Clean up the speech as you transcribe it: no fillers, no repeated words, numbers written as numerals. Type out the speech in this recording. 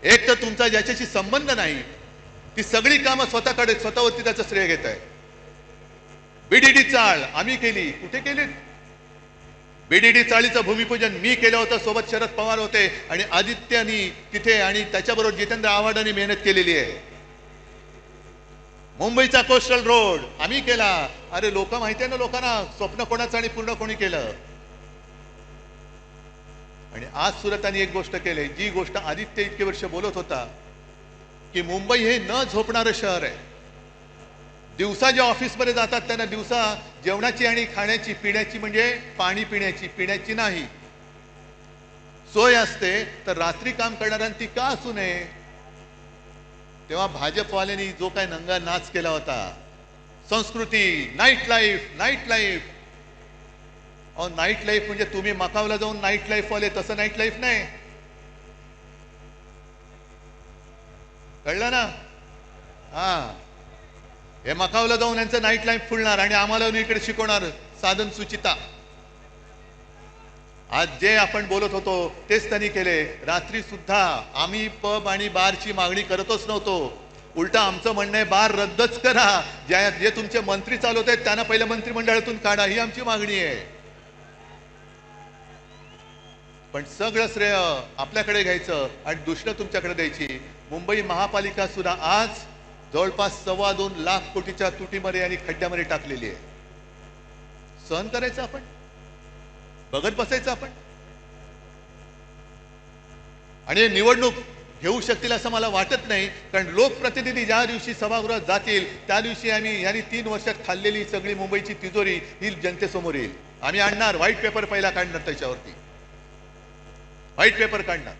एक तर तुमचा ज्याच्याशी संबंध नाही ती सगळी कामं स्वतःवरती त्याचं श्रेय घेत आहे. बीडीडी चाळ आम्ही केली, कुठे केली? बीडीडी चाळीचं भूमिपूजन मी केलं होतं, सोबत शरद पवार होते आणि आदित्यनी तिथे आणि त्याच्याबरोबर जितेंद्र आव्हाडांनी मेहनत केलेली आहे. मुंबईचा कोस्टल रोड आम्ही केला. अरे लोक माहिती आहे ना लोकांना, स्वप्न कोणाचं आणि पूर्ण कोणी केलं. आणि आज सुरतानी एक गोष्ट केली, जी गोष्ट आदित्य इतके वर्ष बोलत होता की मुंबई हे न झोपणारं शहर आहे. दिवसा ज्या ऑफिसमध्ये जातात त्यांना दिवसा जेवणाची आणि खाण्याची पिण्याची म्हणजे पाणी पिण्याची नाही सोय असते, तर रात्री काम करणाऱ्यांनी का असू नये? तेव्हा भाजपवाल्यांनी जो काय नंगा नाच केला होता, संस्कृती, नाईट लाईफ. नाईट लाईफ म्हणजे तुम्ही मकावला जाऊन नाईट लाईफ वाले, तसं नाईट लाईफ नाही. कळलं ना? हा, हे मकावला जाऊन यांचं नाईट लाईफ फुलणार आणि आम्हाला इकडे शिकवणार साधन सुचिता. आज जे आपण बोलत होतो तेच त्यांनी केले. रात्री सुद्धा आम्ही पब आणि बारची मागणी करतच नव्हतो. उलटा आमचं म्हणणं आहे बार रद्दच करा. जे तुमचे मंत्री चालवत आहेत त्यांना पहिल्या मंत्रिमंडळातून काढा, ही आमची मागणी आहे. पण सगळं श्रेय आपल्याकडे घ्यायचं आणि दुसरं तुमच्याकडे द्यायची. मुंबई महापालिका सुद्धा आज जवळपास 2.25 लाख कोटीच्या तुटीमध्ये आणि खड्ड्यामध्ये टाकलेली आहे. सहन करायचं आपण, बघत बसायचं आपण. आणि निवडणूक घेऊ शकतील असं मला वाटत नाही, कारण लोकप्रतिनिधी ज्या दिवशी सभागृहात जातील त्या दिवशी यांनी 3 वर्षात खाल्लेली सगळी मुंबईची तिजोरी ही जनतेसमोर येईल. आम्ही आणणार व्हाईट पेपर पहिला काढणार, त्याच्यावरती व्हाईट पेपर काढणार.